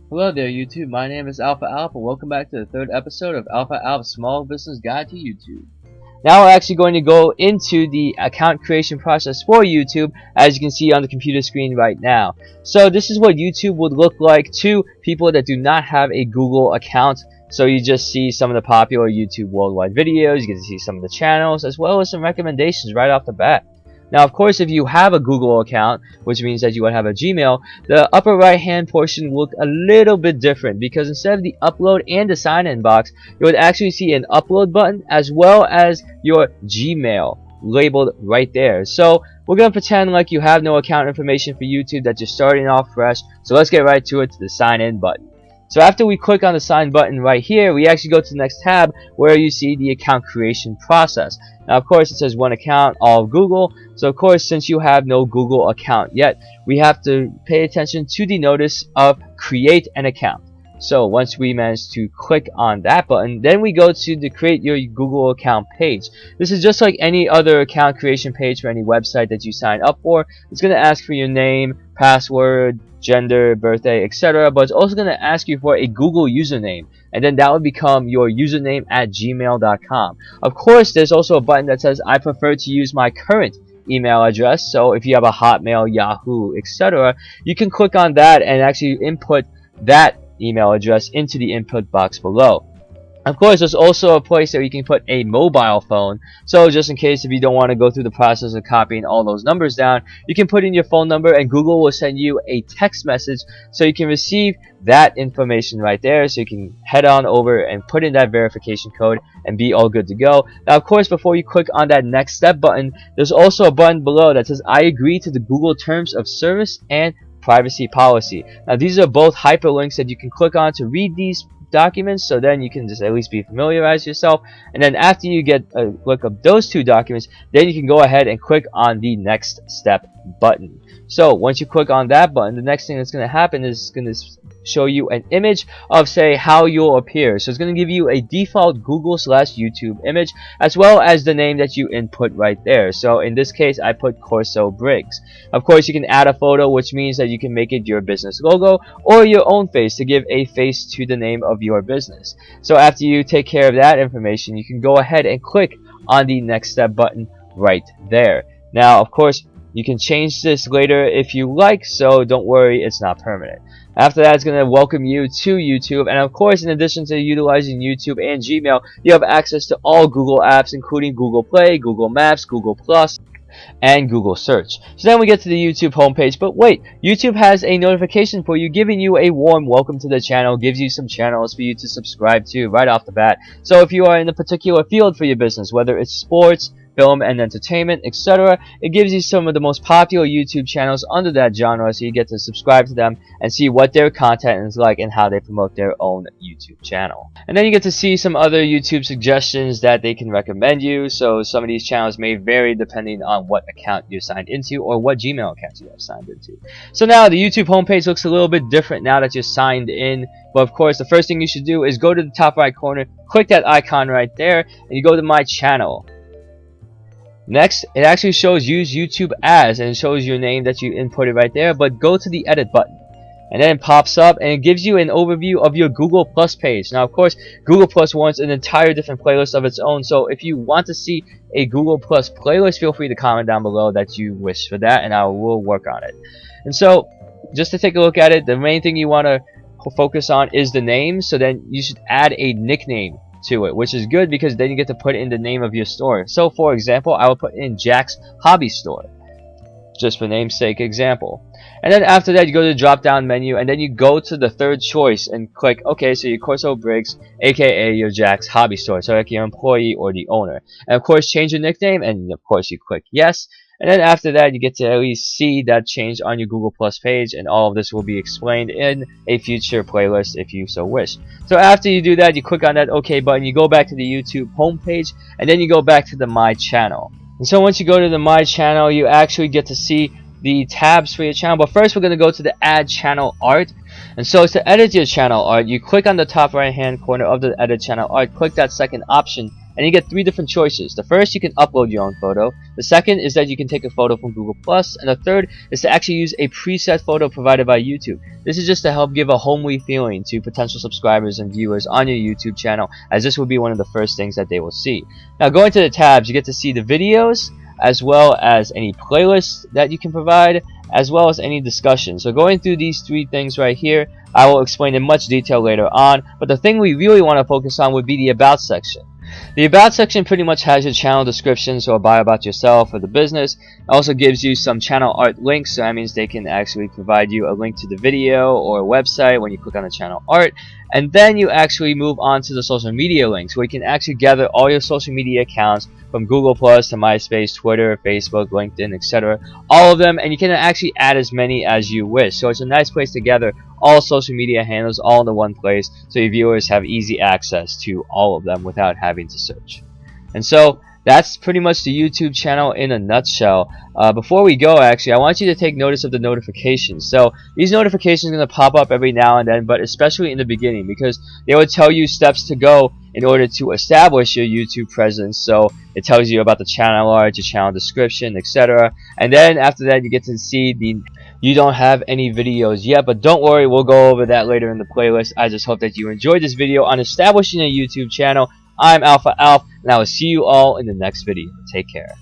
Hello there YouTube, my name is AlphaAlph and welcome back to the third episode of AlphaAlph's Small Business Guide to YouTube. Now we're actually going to go into the account creation process for YouTube, as you can see on the computer screen right now. So this is what YouTube would look like to people that do not have a Google account. So you just see some of the popular YouTube worldwide videos, you get to see some of the channels, as well as some recommendations right off the bat. Now, of course, if you have a Google account, which means that you would have a Gmail, the upper right hand portion will look a little bit different, because instead of the upload and the sign in box, you would actually see an upload button as well as your Gmail labeled right there. So we're going to pretend like you have no account information for YouTube, that you're starting off fresh. So let's get right to it, to the sign in button. So after we click on the sign button right here, we actually go to the next tab where you see the account creation process. Now, of course, it says one account, all of Google. So, of course, since you have no Google account yet, we have to pay attention to the notice of create an account. So once we manage to click on that button, then we go to the create your Google account page. This is just like any other account creation page for any website that you sign up for. It's going to ask for your name, password, gender, birthday, etc. But it's also going to ask you for a Google username, and then that will become your username at gmail.com. Of course, there's also a button that says I prefer to use my current email address. So if you have a Hotmail, Yahoo, etc., you can click on that and actually input that email address into the input box below. Of course, there's also a place where you can put a mobile phone. So just in case if you don't want to go through the process of copying all those numbers down, you can put in your phone number and Google will send you a text message so you can receive that information right there. So you can head on over and put in that verification code and be all good to go. Now, of course, before you click on that next step button, there's also a button below that says I agree to the Google Terms of Service and Privacy Policy. Now, these are both hyperlinks that you can click on to read these documents, so then you can just at least be familiarize yourself, and then after you get a look up those two documents, then you can go ahead and click on the next step button. So once you click on that button, the next thing that's going to happen is it's going to show you an image of, say, how you'll appear. So it's going to give you a default Google/YouTube image, as well as the name that you input right there. So in this case, I put Corso Briggs. Of course, you can add a photo, which means that you can make it your business logo or your own face to give a face to the name of your business. So after you take care of that information, you can go ahead and click on the next step button right there. Now, of course, you can change this later if you like, so don't worry, it's not permanent. After that, it's going to welcome you to YouTube, and of course, in addition to utilizing YouTube and Gmail, you have access to all Google apps, including Google Play, Google Maps, Google Plus, and Google Search. So then we get to the YouTube homepage, but wait, YouTube has a notification for you, giving you a warm welcome to the channel, gives you some channels for you to subscribe to right off the bat. So if you are in a particular field for your business, whether it's sports, film and entertainment, etc., it gives you some of the most popular YouTube channels under that genre, so you get to subscribe to them and see what their content is like and how they promote their own YouTube channel. And then you get to see some other YouTube suggestions that they can recommend you. So some of these channels may vary depending on what account you're signed into or what Gmail account you have signed into. So now the YouTube homepage looks a little bit different now that you're signed in. But of course, the first thing you should do is go to the top right corner, click that icon right there, and you go to My Channel. Next, it actually shows use YouTube as, and it shows your name that you inputted right there, but go to the edit button. And then it pops up and it gives you an overview of your Google Plus page. Now, of course, Google Plus wants an entire different playlist of its own, so if you want to see a Google Plus playlist, feel free to comment down below that you wish for that, and I will work on it. And so, just to take a look at it, the main thing you want to focus on is the name, so then you should add a nickname to it, which is good because then you get to put in the name of your store. So for example, I will put in Jack's Hobby Store, just for namesake example. And then after that, you go to the drop down menu and then you go to the third choice and click OK, so your Corso Briggs, aka your Jack's Hobby Store, so like your employee or the owner. And of course, change your nickname, and of course you click yes. And then after that, you get to at least see that change on your Google Plus page, and all of this will be explained in a future playlist if you so wish. So after you do that, you click on that OK button, you go back to the YouTube homepage, and then you go back to the My Channel. And so once you go to the My Channel, you actually get to see the tabs for your channel. But first, we're going to go to the Add Channel Art. And so to edit your channel art, you click on the top right hand corner of the Edit Channel Art, click that second option, and you get 3 different choices. The first, you can upload your own photo. The second is that you can take a photo from Google+, and the third is to actually use a preset photo provided by YouTube. This is just to help give a homely feeling to potential subscribers and viewers on your YouTube channel, as this will be one of the first things that they will see. Now, going to the tabs, you get to see the videos, as well as any playlists that you can provide, as well as any discussion. So going through these 3 things right here, I will explain in much detail later on, but the thing we really want to focus on would be the About section. The About section pretty much has your channel description, so a bio about yourself or the business. It also gives you some channel art links, so that means they can actually provide you a link to the video or a website when you click on the channel art. And then you actually move on to the social media links, where you can actually gather all your social media accounts from Google Plus to MySpace, Twitter, Facebook, LinkedIn, etc. All of them, and you can actually add as many as you wish. So it's a nice place to gather all social media handles all into one place, so your viewers have easy access to all of them without having to search. And so that's pretty much the YouTube channel in a nutshell. Before we go, actually, I want you to take notice of the notifications. So these notifications are going to pop up every now and then, but especially in the beginning, because they will tell you steps to go in order to establish your YouTube presence. So it tells you about the channel art, your channel description, etc. And then after that, you get to see you don't have any videos yet, but don't worry, we'll go over that later in the playlist. I just hope that you enjoyed this video on establishing a YouTube channel. I'm AlphaAlph, and I will see you all in the next video. Take care.